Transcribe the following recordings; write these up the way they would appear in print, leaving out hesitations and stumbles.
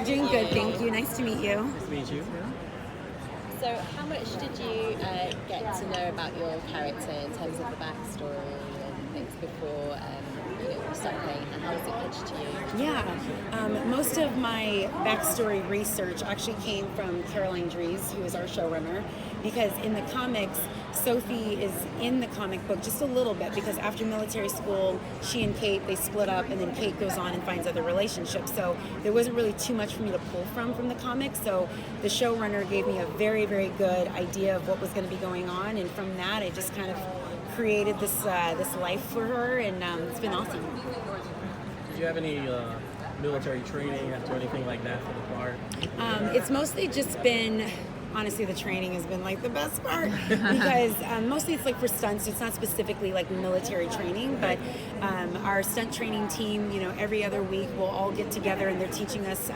Doing good, thank you. Nice to meet you. Nice to meet you. So, how much did you get to know about your character in terms of the backstory and things before you started playing, and how was it pitched to you? Yeah, most of my backstory research actually came from Caroline Dries, who is our showrunner, because in the comics, Sophie is in the comic book just a little bit, because after military school, she and Kate, they split up, and then Kate goes on and finds other relationships. So there wasn't really too much for me to pull from the comics. So the showrunner gave me a very, very good idea of what was going to be going on, and from that, I just kind of created this life for her, and it's been awesome. Did you have any military training or anything like that for the part? It's mostly just been, honestly, the training has been like the best part, because mostly it's like for stunts. It's not specifically like military training, but our stunt training team, every other week we'll all get together and they're teaching us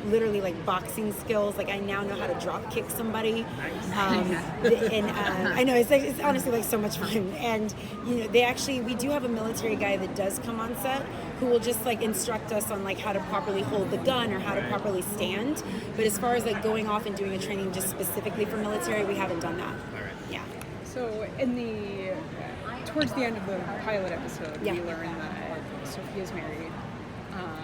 literally like boxing skills. Like I now know how to drop kick somebody, and I know it's honestly like so much fun. And we do have a military guy that does come on set who will just like instruct us on like how to properly hold the gun or how to properly stand. But as far as like going off and doing a training just specifically for military, we haven't done that. Yeah. So towards the end of the pilot episode, we learn that Sophie is married.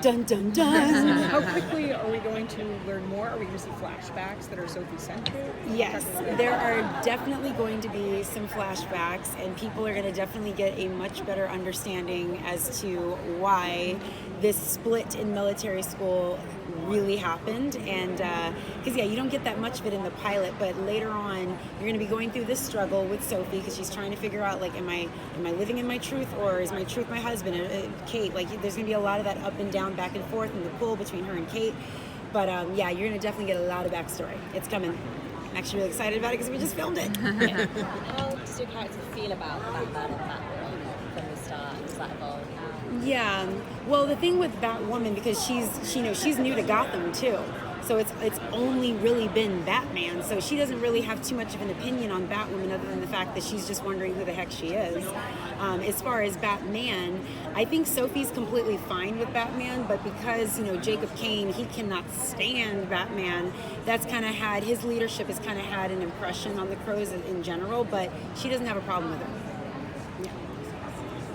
Dun dun dun. How quickly are we going to learn more? Are we going to see flashbacks that are Sophie-centric? Yes, there are definitely going to be some flashbacks, and people are going to definitely get a much better understanding as to why this split in military school really happened. And because you don't get that much of it in the pilot, but later on you're going to be going through this struggle with Sophie, because she's trying to figure out like, am I living in my truth, or is my truth my husband? Kate, like there's going to be a lot of that up and down, back and forth, and the pull between her and Kate. But you're going to definitely get a lot of backstory. It's coming. I'm actually really excited about it because we just filmed it. How does your character feel about Batman and Batwoman from the start? Does that evolve? Yeah, well, the thing with Batwoman, because she's new to Gotham too, so it's only really been Batman, so she doesn't really have too much of an opinion on Batwoman other than the fact that she's just wondering who the heck she is. As far as Batman, I think Sophie's completely fine with Batman, but because Jacob Kane, he cannot stand Batman. That's kind of his leadership has kind of had an impression on the Crows in general, but she doesn't have a problem with him.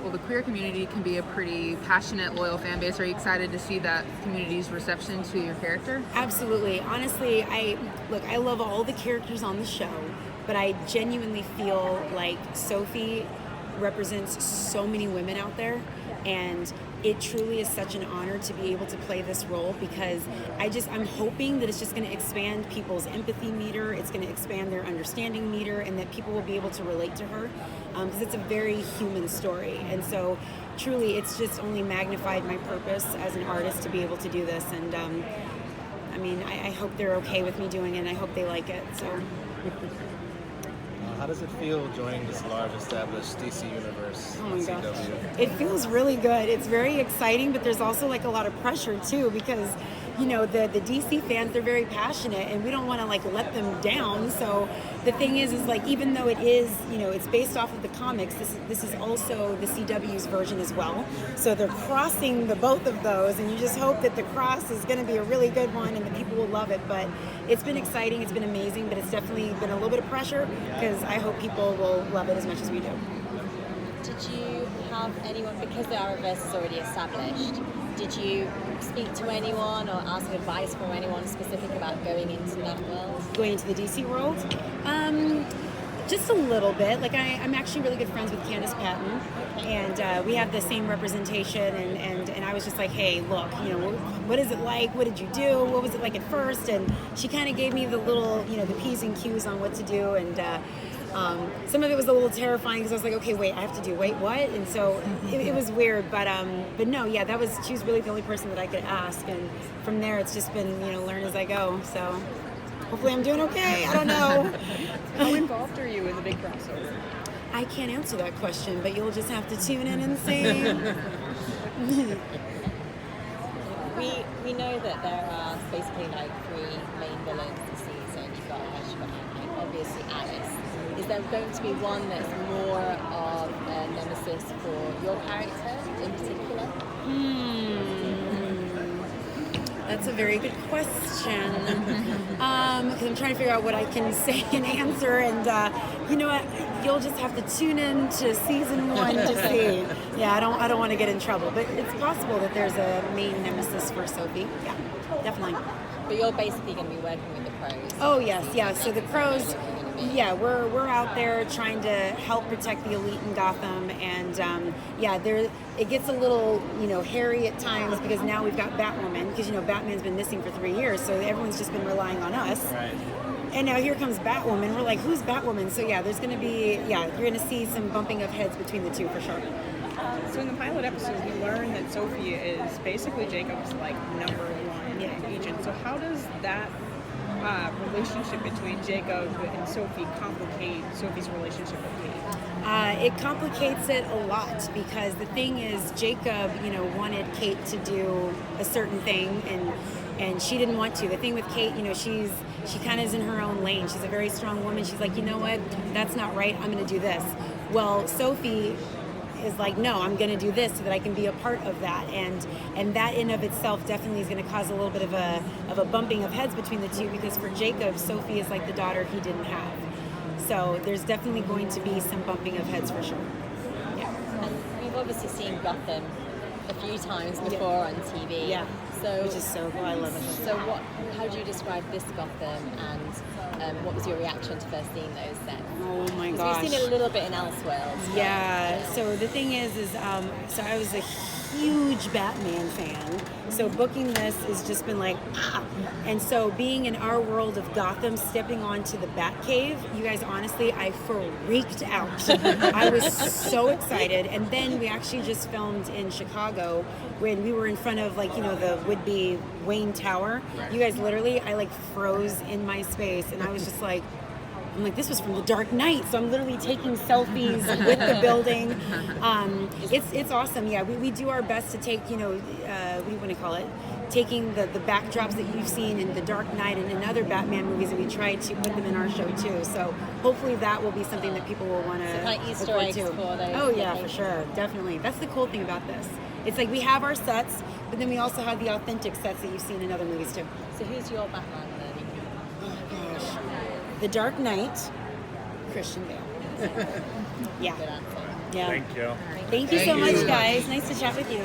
Well, the queer community can be a pretty passionate, loyal fan base. Are you excited to see that community's reception to your character? Absolutely. Honestly, I love all the characters on the show, but I genuinely feel like Sophie represents so many women out there, and it truly is such an honor to be able to play this role, because I'm hoping that it's just going to expand people's empathy meter, it's going to expand their understanding meter, and that people will be able to relate to her, because it's a very human story. And so truly it's just only magnified my purpose as an artist to be able to do this. And I hope they're okay with me doing it, and I hope they like it. So how does it feel joining this large established DC universe? Oh my gosh. CW? It feels really good. It's very exciting, but there's also like a lot of pressure too, because the DC fans, they're very passionate, and we don't want to like let them down. So the thing is like, even though it is, it's based off of the comics, this is also the CW's version as well. So they're crossing the both of those, and you just hope that the cross is going to be a really good one and the people will love it. But it's been exciting, it's been amazing, but it's definitely been a little bit of pressure, because I hope people will love it as much as we do. Did you have anyone, because the Arrowverse is already established, did you speak to anyone or ask advice from anyone specific about going into that world? Going into the DC world? Just a little bit. Like I'm actually really good friends with Candace Patton, and we have the same representation, and I was just like, hey, look, what is it like? What did you do? What was it like at first? And she kind of gave me the little, the P's and Q's on what to do, and some of it was a little terrifying, because I was like, okay, wait, I have to do, wait, what? And so it was weird, but no, yeah, she was really the only person that I could ask, and from there it's just been, learn as I go. So hopefully I'm doing okay. I don't know. How involved are you in the big crossover? I can't answer that question, but you'll just have to tune in and see. We know that there are basically like 3 main villains this season. You've got Ash, and obviously Alice. Is there going to be one that's more of a nemesis for your character in particular? That's a very good question. Because I'm trying to figure out what I can say and answer, and you know what? You'll just have to tune in to season 1 to see. Yeah, I don't want to get in trouble, but it's possible that there's a main nemesis for Sophie. Yeah, definitely. But you're basically going to be working with the pros. Oh yes, yeah. So the pros, yeah, we're out there trying to help protect the elite in Gotham, and yeah, it gets a little hairy at times because now we've got Batwoman, because Batman's been missing for 3 years, so everyone's just been relying on us. Right. And now here comes Batwoman. We're like, who's Batwoman? So yeah, there's going to be you're going to see some bumping of heads between the two for sure. So in the pilot episode, we learn that Sophie is basically Jacob's like #1 agent. So how does that relationship between Jacob and Sophie complicate Sophie's relationship with Kate? It complicates it a lot because the thing is, Jacob, wanted Kate to do a certain thing, and she didn't want to. The thing with Kate, she kind of is in her own lane. She's a very strong woman. She's like, you know what? That's not right. I'm going to do this. Well, Sophie is like, no, I'm going to do this so that I can be a part of that, and that in of itself definitely is going to cause a little bit of a bumping of heads between the two, because for Jacob, Sophie is like the daughter he didn't have. So there's definitely going to be some bumping of heads for sure. Yeah. And we've obviously seen Gotham a few times before on TV. Yeah. So which is so cool. I love it. So how do you describe this Gotham, and what was your reaction to first seeing those sets? Oh my gosh. Because we've seen it a little bit in Elseworlds. Yeah. So the thing is so I was a huge Batman fan. So booking this has just been like, And so being in our world of Gotham, stepping onto the Batcave, you guys, honestly, I freaked out. I was so excited. And then we actually just filmed in Chicago when we were in front of the would-be Wayne Tower. You guys, literally, I froze in my space, and I was just like, this was from The Dark Knight, so I'm literally taking selfies with the building. It's awesome. Yeah, we do our best to take, what do you want to call it? Taking the backdrops that you've seen in The Dark Knight and in other Batman movies, and we try to put them in our show too. So hopefully that will be something that people will want to like Easter eggs for those. Oh yeah, for sure, definitely. That's the cool thing about this. It's like we have our sets, but then we also have the authentic sets that you've seen in other movies too. So who's your Batman, Nerdy? Oh gosh. The Dark Knight, Christian Bale. Yeah. Good answer. Yeah. Thank you. Thank you so much, guys. Nice to chat with you.